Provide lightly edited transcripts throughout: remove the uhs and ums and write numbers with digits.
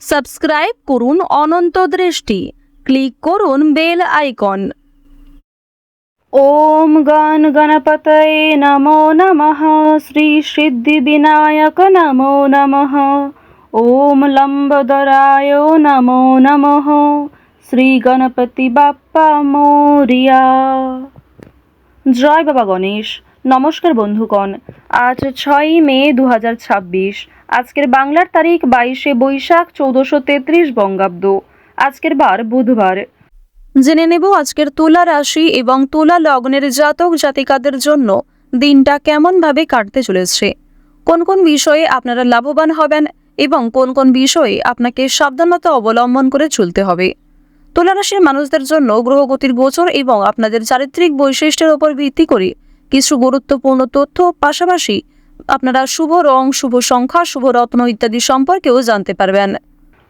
Subscribe করুন অনন্ত দৃষ্টি, click করুন বেল আইকন। ওম গণ গণপতয়ে নমো নমঃ। শ্রী সিদ্ধি বিনায়ক নমো নমঃ। ওম লম্বোদরায় নমো নমঃ। শ্রী গণপতি বাপ্পা মোরিয়া। জয় বাবা গণেশ। নমস্কার বন্ধুগণ, আজ 6ই মে 2026। আজকের বাংলার তারিখ 22শে বৈশাখ 1433 বঙ্গাব্দ। আজকের বার বুধবার। জেনে নেব আজকের তুলা রাশি এবং তুলা লগ্নের জাতক জাতিকাদের জন্য দিনটা কেমনভাবে কাটতে চলেছে, কোন কোন বিষয়ে আপনারা লাভবান হবেন এবং কোন কোন বিষয়ে আপনাকে সাবধানতা অবলম্বন করে চলতে হবে। তুলা রাশির মানুষদের জন্য গ্রহগতির গোচর এবং আপনাদের চারিত্রিক বৈশিষ্ট্যের উপর ভিত্তি করে কিছু গুরুত্বপূর্ণ তথ্য, পাশাপাশি আপনারা শুভ রং, শুভ সংখ্যা, শুভ রত্ন ইত্যাদি সম্পর্কেও জানতে পারবেন।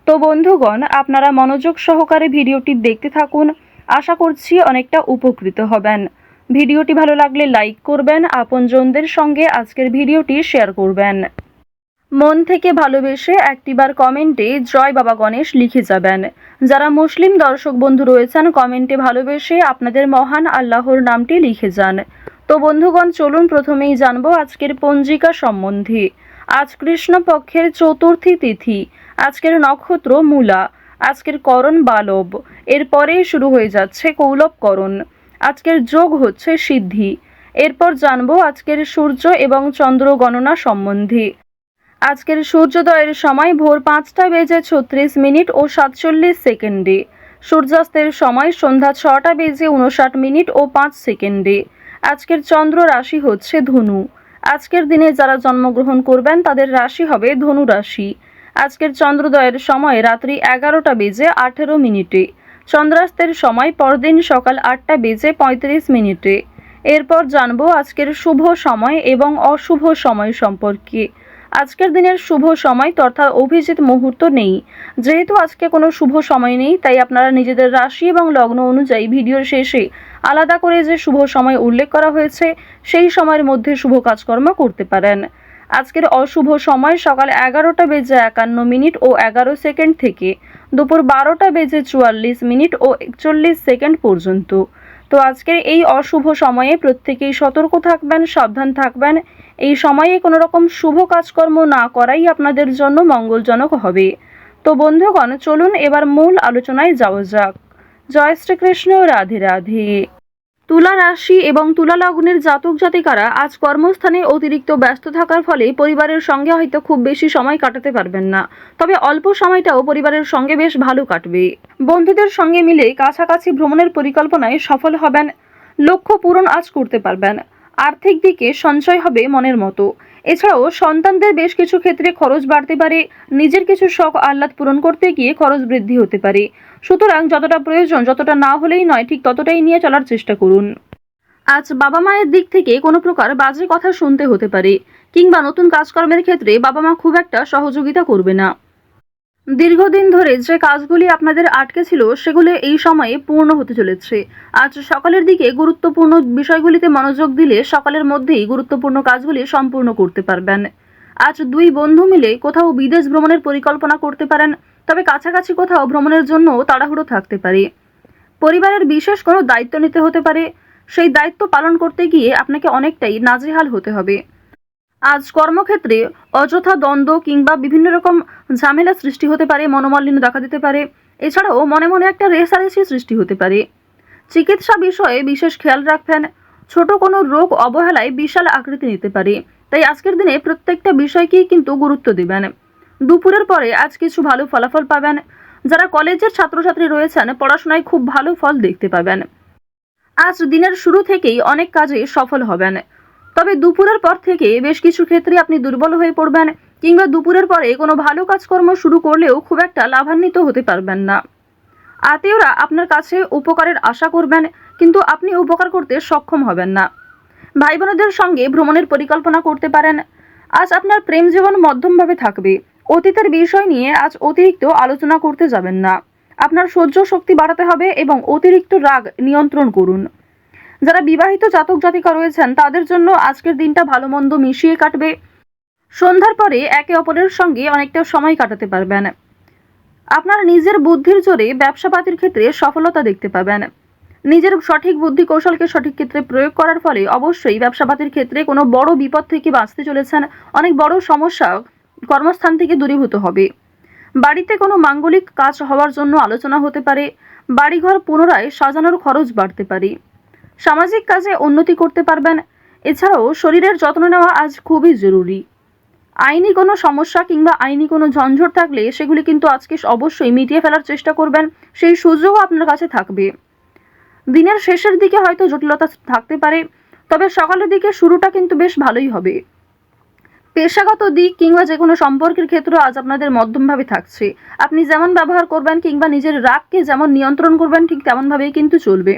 তো বন্ধুগণ, আপনারা মনোযোগ সহকারে ভিডিওটি দেখতে থাকুন। আশা করছি অনেকটা উপকৃত হবেন। ভিডিওটি ভালো লাগলে লাইক করবেন, আপনজনদের সঙ্গে আজকের ভিডিওটি শেয়ার করবেন। মন থেকে ভালোবেসে একটিবার কমেন্টে জয় বাবা গণেশ লিখে যাবেন। যারা মুসলিম দর্শক বন্ধু রয়েছেন, কমেন্টে ভালোবেসে আপনাদের মহান আল্লাহর নামটি লিখে যান। তো বন্ধুগণ, চলুন প্রথমেই জানবো আজকের পঞ্জিকা সম্বন্ধে। আজ কৃষ্ণপক্ষের চতুর্থী তিথি। আজকের নক্ষত্র মূলা। আজকের করণ বালব। এরপরেই শুরু হয়ে যাচ্ছে কৌলবকরণ। আজকের যোগ হচ্ছে সিদ্ধি। এরপর জানবো আজকের সূর্য এবং চন্দ্র গণনা সম্বন্ধে। আজকের সূর্যোদয়ের সময় ভোর 5টা বেজে 36 মিনিট ও 47 সেকেন্ডে। সূর্যাস্তের সময় সন্ধ্যা 6টা বেজে 59 মিনিট ও 5 সেকেন্ডে। আজকের চন্দ্র রাশি হচ্ছে ধনু। আজকের দিনে যারা জন্মগ্রহণ করবেন তাদের রাশি হবে ধনু রাশি। আজকের চন্দ্রোদয়ের সময় রাত্রি 11টা বেজে 18 মিনিটে। চন্দ্রাস্তের সময় পরদিন সকাল 8টা বেজে 35 মিনিটে। এরপর জানবো আজকের শুভ সময় এবং অশুভ সময় সম্পর্কে। আজকের দিনের শুভ সময় তথা অভিজিৎ মুহূর্ত নেই। যেহেতু আজকে কোনো শুভ সময় নেই, তাই আপনারা নিজেদের রাশি এবং লগ্ন অনুযায়ী ভিডিওর শেষে আলাদা করে যে শুভ সময় উল্লেখ করা হয়েছে সেই সময়ের মধ্যে শুভ কাজকর্ম করতে পারেন। আজকের অশুভ সময় সকাল 11টা বেজে 51 মিনিট ও 11 সেকেন্ড থেকে দুপুর 12টা বেজে 44 মিনিট ও 41 সেকেন্ড পর্যন্ত। তো আজকের এই অশুভ সময়ে প্রত্যেকেই সতর্ক থাকবেন, সাবধান থাকবেন। এই সময়ে কোনো রকম শুভ কাজকর্ম না করাই আপনাদের জন্য মঙ্গলজনক হবে। তো বন্ধুগণ, চলুন এবার মূল আলোচনায় যাওয়া যাক। জয় শ্রীকৃষ্ণ, রাধে রাধে। তুলা রাশি এবং তুলা লগ্নের জাতক জাতিকারা আজ কর্মস্থানে অতিরিক্ত ব্যস্ত থাকার ফলে পরিবারের সঙ্গে হয়তো খুব বেশি সময় কাটাতে পারবেন না, তবে অল্প সময়টাও পরিবারের সঙ্গে বেশ ভালো কাটবে। বন্ধুদের সঙ্গে মিলে কাছাকাছি ভ্রমণের পরিকল্পনায় সফল হবেন। লক্ষ্য পূরণ আজ করতে পারবেন। আর্থিক দিকে সঞ্চয় হবে মনের মতো। এছাড়াও সন্তানদের বেশ কিছু ক্ষেত্রে খরচ বাড়তে পারে। নিজের কিছু শখ আহ্লাদ পূরণ করতে গিয়ে খরচ বৃদ্ধি হতে পারে। সুতরাং যতটা প্রয়োজন, যতটা না হলেই নয়, ঠিক ততটাই নিয়ে চলার চেষ্টা করুন। আজ বাবা মায়ের দিক থেকে কোনো প্রকার বাজে কথা শুনতে হতে পারে, কিংবা নতুন কাজকর্মের ক্ষেত্রে বাবা মা খুব একটা সহযোগিতা করবে না। দীর্ঘদিন ধরে যে কাজগুলি আপনাদের আটকে ছিল সেগুলো এই সময়ে পূর্ণ হতে চলেছে। আজ সকালের দিকে গুরুত্বপূর্ণ বিষয়গুলিতে মনোযোগ দিলে সকালের মধ্যেই গুরুত্বপূর্ণ কাজগুলি সম্পূর্ণ করতে পারবেন। আজ দুই বন্ধু মিলে কোথাও বিদেশ ভ্রমণের পরিকল্পনা করতে পারেন, তবে কাছাকাছি কোথাও ভ্রমণের জন্য তাড়াহুড়ো থাকতে পারে। পরিবারের বিশেষ কোনো দায়িত্ব নিতে হতে পারে। সেই দায়িত্ব পালন করতে গিয়ে আপনাকে অনেকটাই নাজেহাল হতে হবে। আজ কর্মক্ষেত্রে অযথা দ্বন্দ্ব কিংবা বিভিন্ন রকম ঝামেলা সৃষ্টি হতে পারে, মনোমালিন্য দেখা দিতে পারে। এছাড়াও মনে মনে একটা রেষারেষি সৃষ্টি হতে পারে। চিকিৎসা বিষয়ে বিশেষ খেয়াল রাখবেন। ছোট কোনো রোগ অবহেলায় বিশাল আকৃতি নিতে পারে, তাই আজকের দিনে প্রত্যেকটা বিষয়কেই কিন্তু গুরুত্ব দিবেন। দুপুরের পরে আজ কিছু ভালো ফলাফল পাবেন। যারা কলেজের ছাত্রছাত্রী রয়েছেন, পড়াশোনায় খুব ভালো ফল দেখতে পাবেন। আজ দিনের শুরু থেকেই অনেক কাজে সফল হবেন, তবে দুপুরের পর থেকে বেশ কিছু ক্ষেত্রে আপনি দুর্বল হয়ে পড়বেন, কিংবা দুপুরের পরে কোনো ভালো কাজকর্ম শুরু করলেও খুব একটা লাভান্বিত হতে পারবেন না। আত্মীয়রা আপনার কাছে উপকারের আশা করবেন, কিন্তু আপনি উপকার করতে সক্ষম হবেন না। ভাই বোনদের সঙ্গে ভ্রমণের পরিকল্পনা করতে পারেন। আজ আপনার প্রেম জীবন মধ্যমভাবে থাকবে। অতীতের বিষয় নিয়ে আজ অতিরিক্ত আলোচনা করতে যাবেন না। আপনার সহ্য শক্তি বাড়াতে হবে এবং অতিরিক্ত রাগ নিয়ন্ত্রণ করুন। যারা বিবাহিত জাতক জাতিকা রয়েছেন তাদের জন্য আজকের দিনটা ভালো মন্দ মিশিয়ে কাটবে। সন্ধ্যার পরে একে অপরের সঙ্গে অনেকটা সময় কাটাতে পারবেন। আপনারা নিজের বুদ্ধির জোরে ব্যবসাপাতির ক্ষেত্রে সফলতা দেখতে পাবেন। নিজের সঠিক বুদ্ধি কৌশলকে সঠিক ক্ষেত্রে প্রয়োগ করার ফলে অবশ্যই ব্যবসাপাতির ক্ষেত্রে কোনো বড় বিপদ থেকে বাঁচতে চলেছেন। অনেক বড় সমস্যা কর্মস্থান থেকে দূরীভূত হবে। বাড়িতে কোনো মাঙ্গলিক কাজ হওয়ার জন্য আলোচনা হতে পারে। বাড়িঘর পুনরায় সাজানোর খরচ বাড়তে পারে। সামাজিক কাজে উন্নতি করতে পারবেন। এছাড়াও শরীরের যত্ন নেওয়া আজ খুবই জরুরি। আইনি কোনো সমস্যা কিংবা আইনি কোনো ঝঞ্ঝট থাকলে সেগুলি কিন্তু আজকে অবশ্যই মিটিয়ে ফেলার চেষ্টা করবেন। সেই সুযোগও আপনার কাছে থাকবে। দিনের শেষের দিকে হয়তো জটিলতা থাকতে পারে, তবে সকালের দিকে শুরুটা কিন্তু বেশ ভালোই হবে। পেশাগত দিক কিংবা যে কোনো সম্পর্কের ক্ষেত্র আজ আপনাদের মধ্যমভাবে থাকছে। আপনি যেমন ব্যবহার করবেন কিংবা নিজের রাগকে যেমন নিয়ন্ত্রণ করবেন ঠিক তেমনভাবেই কিন্তু চলবে।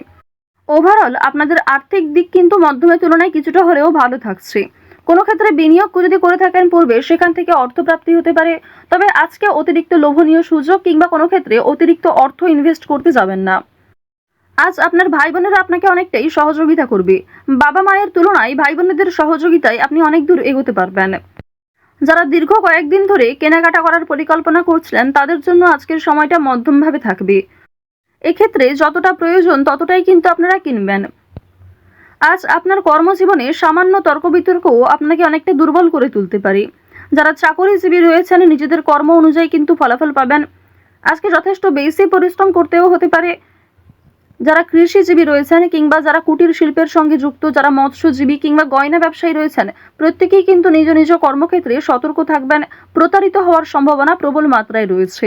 ওভারঅল আপনাদের আর্থিক দিক কিন্তু মধ্যমের তুলনায় কিছুটা হলেও ভালো থাকছে। কোনো ক্ষেত্রে বিনিয়োগ যদি করে থাকেন পূর্বে, সেখান থেকে অর্থপ্রাপ্তি হতে পারে। তবে আজকে অতিরিক্ত লোভনীয় সুযোগ কিংবা কোনো ক্ষেত্রে অতিরিক্ত অর্থ ইনভেস্ট করতে যাবেন না। আজ আপনার ভাই বোনেরা আপনাকে অনেকটাই সহযোগিতা করবে। বাবা মায়ের তুলনায় ভাই বোনেদের সহযোগিতায় আপনি অনেক দূর এগোতে পারবেন। যারা দীর্ঘ কয়েকদিন ধরে কেনাকাটা করার পরিকল্পনা করছিলেন তাদের জন্য আজকের সময়টা মধ্যমভাবে থাকবে। এক্ষেত্রে যতটা প্রয়োজন ততটাই কিন্তু আপনারা কিনবেন। আজ আপনার কর্মজীবনে সামান্য তর্ক বিতর্কও আপনাকে অনেকটা দুর্বল করে তুলতে পারে। যারা চাকরিজীবী রয়েছেন নিজেদের কর্ম অনুযায়ী কিন্তু ফলাফল পাবেন। আজকে যথেষ্ট বেশি পরিশ্রম করতেও হতে পারে। যারা কৃষিজীবী রয়েছেন কিংবা যারা কুটির শিল্পের সঙ্গে যুক্ত, যারা মৎস্যজীবী কিংবা গয়না ব্যবসায়ী রয়েছেন, প্রত্যেকেই কিন্তু নিজ নিজ কর্মক্ষেত্রে সতর্ক থাকবেন। প্রতারিত হওয়ার সম্ভাবনা প্রবল মাত্রায় রয়েছে।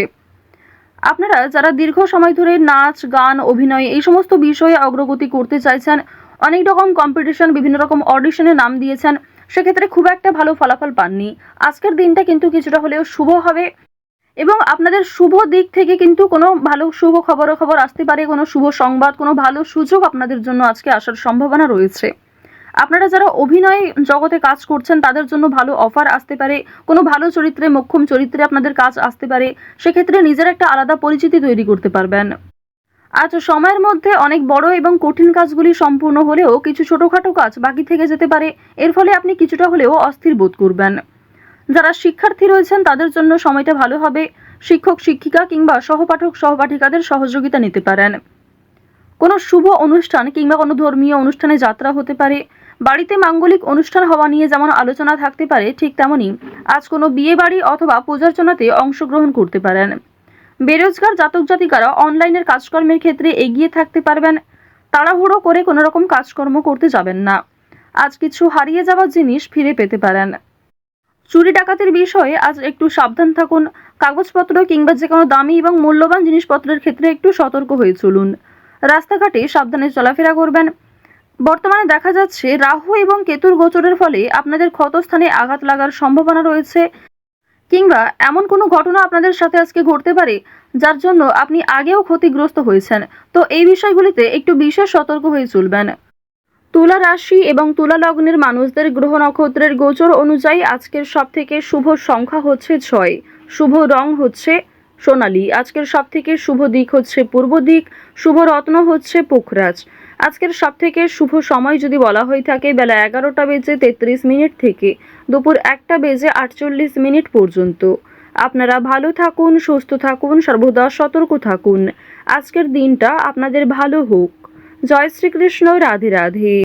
আপনারা যারা দীর্ঘ সময় ধরে নাচ, গান, অভিনয় এই সমস্ত বিষয়ে অগ্রগতি করতে চাইছেন, অনেক রকম কম্পিটিশন, বিভিন্ন রকম অডিশনে নাম দিয়েছেন, সেক্ষেত্রে খুব একটা ভালো ফলাফল পাননি। আজকের দিনটা কিন্তু কিছুটা হলেও শুভ হবে এবং আপনাদের শুভ দিক থেকে কিন্তু কোনো ভালো শুভ খবর আসতে পারে। কোনো শুভ সংবাদ, কোনো ভালো সুযোগ আপনাদের জন্য আজকে আসার সম্ভাবনা রয়েছে। আপনারা যারা অভিনয় জগতে কাজ করছেন তাদের জন্য ভালো অফার আসতে পারে। কোনো ভালো চরিত্রে, মোক্ষম চরিত্রে আপনাদের কাজ আসতে পারে। সেক্ষেত্রে নিজের একটা আলাদা পরিচিতি তৈরি করতে পারবেন। আজ সময়ের মধ্যে অনেক বড় এবং কঠিন কাজগুলি সম্পূর্ণ হলেও কিছু ছোটখাটো কাজ বাকি থেকে যেতে পারে। এর ফলে আপনি কিছুটা হলেও অস্থির বোধ করবেন। যারা শিক্ষার্থী রয়েছেন তাদের জন্য সময়টা ভালো হবে। শিক্ষক, শিক্ষিকা কিংবা সহপাঠক, সহপাঠিকাদের সহযোগিতা নিতে পারেন। কোনো শুভ অনুষ্ঠান কিংবা কোনো ধর্মীয় অনুষ্ঠানে যাত্রা হতে পারে। বাড়িতে মাঙ্গলিক অনুষ্ঠান হওয়া নিয়ে যেমন আলোচনা থাকতে পারে, ঠিক তেমনি আজ কোনো বিয়ে বাড়ি অথবা পূজার্চনাতে অংশগ্রহণ করতে পারেন। বেরোজগার জাতক জাতিকারা অনলাইনের কাজকর্মের ক্ষেত্রে এগিয়ে থাকতে পারবেন। তাড়াহুড়ো করে কোনো রকম কাজকর্ম করতে যাবেন না। আজ কিছু হারিয়ে যাওয়া জিনিস ফিরে পেতে পারেন। চুরি ডাকাতির বিষয়ে আজ একটু সাবধান থাকুন। কাগজপত্র কিংবা যে কোনো দামি এবং মূল্যবান জিনিসপত্রের ক্ষেত্রে একটু সতর্ক হয়ে চলুন। রাস্তাঘাটে সাবধানে চলাফেরা করবেন। বর্তমানে দেখা যাচ্ছে রাহু এবং কেতুর গোচরের ফলে আপনাদের ক্ষতস্থানে আঘাত লাগার সম্ভাবনা রয়েছে কিংবা এমন কোনো ঘটনা আপনাদের সাথে আজকে ঘটতে পারে যার জন্য আপনি আগেও ক্ষতিগ্রস্ত হয়েছেন। তো এই বিষয়গুলিতে একটু বিশেষ সতর্ক হয়ে চলবেন। তুলা রাশি এবং তুলা লগ্নের মানুষদের গ্রহ নক্ষত্রের গোচর অনুযায়ী আজকের সবথেকে শুভ সংখ্যা হচ্ছে 6, শুভ রং হচ্ছে সোনালী। আজকের সবথেকে শুভ দিক হচ্ছে পূর্ব দিক, শুভ রত্ন হচ্ছে পুখরাজ। আজকের সবথেকে শুভ সময় যদি বলা হয়ে থাকে বেলা 11:33 থেকে দুপুর 1:48 পর্যন্ত। আপনারা ভালো থাকুন, সুস্থ থাকুন, সর্বদা সতর্ক থাকুন। আজকের দিনটা আপনাদের ভালো হোক। জয় শ্রীকৃষ্ণ। রাধে রাধে।